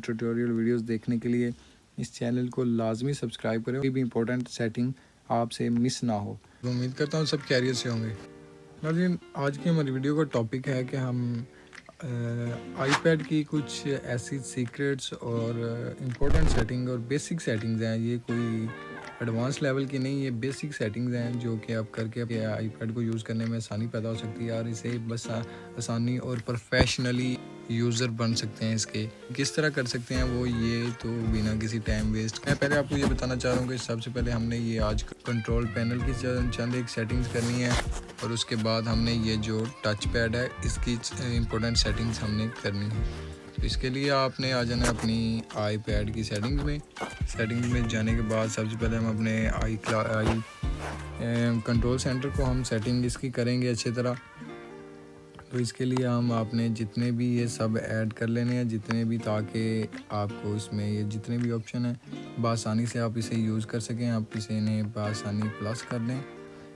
Tutorial videos देखने के लिए इस चैनल को लाजमी सब्सक्राइब करें, कोई भी इंपॉर्टेंट सेटिंग आपसे मिस ना हो। उम्मीद करता हूँ सब कैरियर से होंगे। नाज़रीन, आज की हमारी वीडियो का टॉपिक है कि हम आईपैड की कुछ ऐसी सीक्रेट्स और इम्पोर्टेंट सेटिंग और बेसिक सेटिंग्स हैं। ये कोई एडवांस लेवल की नहीं, ये बेसिक सेटिंग्स हैं जो कि आप करके आईपैड को यूज़ करने में आसानी पैदा हो सकती है और इसे बस आसानी और प्रोफेशनली यूज़र बन सकते हैं। इसके किस तरह कर सकते हैं वो, ये तो बिना किसी टाइम वेस्ट। मैं पहले आपको ये बताना चाह रहा हूँ कि सबसे पहले हमने ये आज कंट्रोल पैनल की चंद एक सेटिंग्स करनी है और उसके बाद हमने ये जो टच पैड है इसकी इंपॉर्टेंट सेटिंग्स हमने करनी है। तो इसके लिए आपने आ जाना अपनी आई पैड की सेटिंग्स में जाने के बाद सबसे पहले हम अपने आई कंट्रोल सेंटर को हम सेटिंग इसकी करेंगे अच्छी तरह। तो इसके लिए हम आपने जितने भी ये सब ऐड कर लेने हैं, जितने भी, ताकि आपको इसमें ये जितने भी ऑप्शन हैं बआसानी से आप इसे यूज़ कर सकें। आप इसे इन्हें बआसानी प्लस कर दें।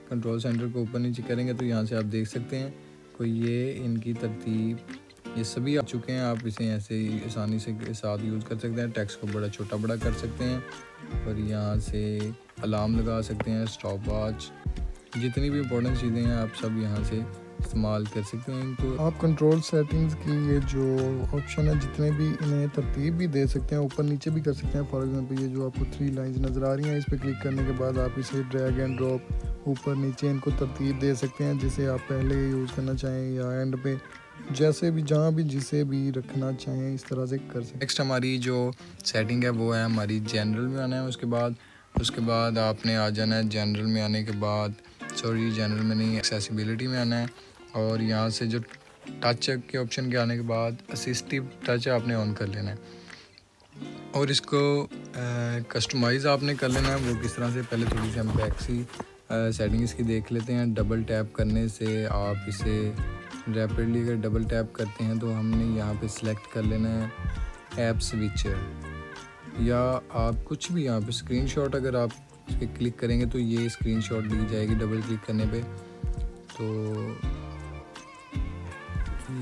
कंट्रोल सेंटर को ऊपर नीचे करेंगे तो यहाँ से आप देख सकते हैं कोई ये इनकी तरतीब ये सभी आ चुके हैं। आप इसे ऐसे ही आसानी से साथ यूज़ कर सकते हैं। टेक्स्ट को बड़ा छोटा बड़ा कर सकते हैं और यहाँ से अलार्म लगा सकते हैं, स्टॉप वॉच, जितनी भी इंपॉर्टेंट चीज़ें हैं आप सब यहाँ से इस्तेमाल कर सकते हैं। इनको आप कंट्रोल सेटिंग्स की ये जो ऑप्शन है जितने भी इन्हें तरतीब भी दे सकते हैं, ऊपर नीचे भी कर सकते हैं। फॉर एग्जांपल ये जो आपको 3 लाइंस नज़र आ रही हैं, इस पर क्लिक करने के बाद आप इसे ड्रैग एंड ड्रॉप ऊपर नीचे इनको तरतीब दे सकते हैं, जिसे आप पहले यूज़ करना चाहें या एंड पे, जैसे भी जहाँ भी जिसे भी रखना चाहें इस तरह से कर सकते हैं। नेक्स्ट हमारी जो सेटिंग है वो है हमारी जनरल में आना है। उसके बाद आपने आ जाना है जनरल में आने के बाद, जनरल में नहीं, एक्सेसिबिलिटी में आना है और यहाँ से जो टच के ऑप्शन के आने के बाद असिस्टिव टच आपने ऑन कर लेना है और इसको कस्टमाइज़ आपने कर लेना है। वो किस तरह से, पहले थोड़ी सी हम बैक सी सेटिंग इसकी देख लेते हैं। डबल टैप करने से आप इसे रैपिडली अगर डबल टैप करते हैं तो हमने यहाँ पे सिलेक्ट कर लेना है ऐप स्विचर, या आप कुछ भी यहाँ पे स्क्रीनशॉट अगर आप इसके क्लिक करेंगे तो ये स्क्रीनशॉट ली जाएगी डबल क्लिक करने पे। तो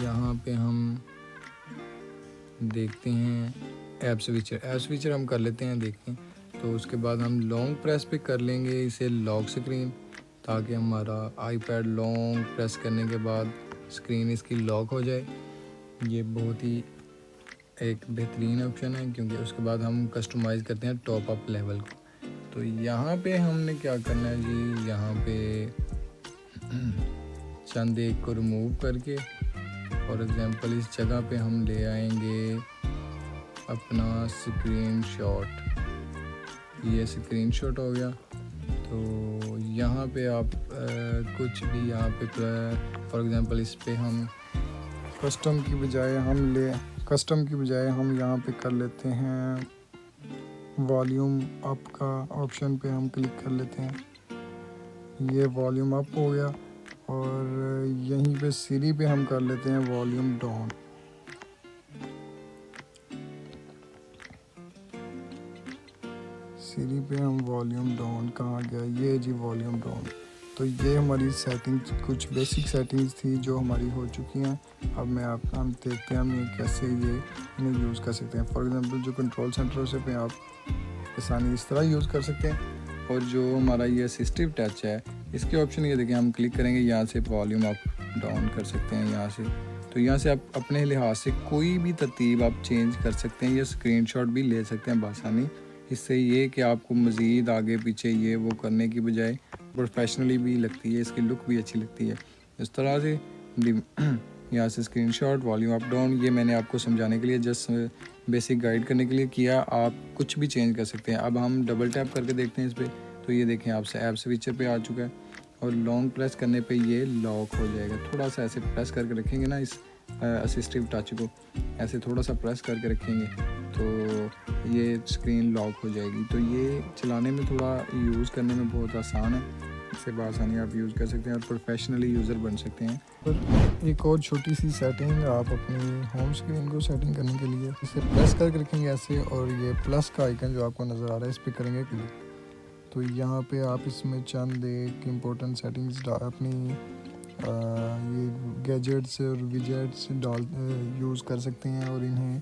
यहाँ पे हम देखते हैं ऐप स्विचर हम कर लेते हैं, देखते हैं। तो उसके बाद हम लॉन्ग प्रेस पे कर लेंगे इसे लॉक स्क्रीन, ताकि हमारा आईपैड लॉन्ग प्रेस करने के बाद स्क्रीन इसकी लॉक हो जाए। ये बहुत ही एक बेहतरीन ऑप्शन है, क्योंकि उसके बाद हम कस्टमाइज़ करते हैं टॉप अप लेवल को। तो यहाँ पे हमने क्या करना है जी, यहाँ पे चंद एक को रिमूव करके फॉर एग्जांपल इस जगह पे हम ले आएंगे अपना स्क्रीनशॉट। ये स्क्रीनशॉट हो गया। तो यहाँ पे आप कुछ भी यहाँ पे फॉर एग्जांपल इस पे हम कस्टम की बजाय हम यहाँ पे कर लेते हैं वॉल्यूम अप का ऑप्शन पे हम क्लिक कर लेते हैं। ये वॉल्यूम अप हो गया और यहीं पे सीरी पे हम कर लेते हैं वॉल्यूम डाउन। सीरी पे हम वॉल्यूम डाउन, कहाँ गया ये जी वॉल्यूम डाउन। तो ये हमारी सेटिंग्स, कुछ बेसिक सेटिंग्स थी जो हमारी हो चुकी हैं। अब हम देखते हैं हम ये कैसे इन्हें यूज़ कर सकते हैं। फॉर एग्जांपल जो कंट्रोल सेंटर से पे आप आसानी इस तरह यूज़ कर सकते हैं। और जो हमारा ये असिस्टिव टच है इसके ऑप्शन ये देखें, हम क्लिक करेंगे यहाँ से वॉल्यूम अप डाउन कर सकते हैं यहाँ से। तो यहाँ से आप अपने लिहाज से कोई भी तरतीब आप चेंज कर सकते हैं या स्क्रीनशॉट भी ले सकते हैं बआसानी। इससे ये कि आपको मज़ीद आगे पीछे ये वो करने की बजाय प्रोफेशनली भी लगती है, इसकी लुक भी अच्छी लगती है। इस तरह से यहाँ से स्क्रीनशॉट, वॉल्यूम अप डाउन, ये मैंने आपको समझाने के लिए, जस्ट बेसिक गाइड करने के लिए किया। आप कुछ भी चेंज कर सकते हैं। अब हम डबल टैप करके देखते हैं इस पर। तो ये देखें आपसे ऐप स्विचर पे आ चुका है और लॉन्ग प्रेस करने पे ये लॉक हो जाएगा। थोड़ा सा ऐसे प्रेस करके रखेंगे ना इस असिस्टिव टच को, ऐसे थोड़ा सा प्रेस करके रखेंगे तो ये स्क्रीन लॉक हो जाएगी। तो ये चलाने में थोड़ा यूज़ करने में बहुत आसान है, इसे बआसानी आप यूज़ कर सकते हैं और प्रोफेशनली यूज़र बन सकते हैं। और एक और छोटी सी सेटिंग, आप अपनी होम स्क्रीन को सेटिंग करने के लिए इसे प्रेस करके रखेंगे ऐसे, और ये प्लस का आइकन जो आपको नज़र आ रहा है इस पर करेंगे क्लिक। तो यहाँ पे आप इसमें चंद एक इम्पोर्टेंट सेटिंग्स अपनी ये गैजेट्स और विजेट्स यूज़ कर सकते हैं और इन्हें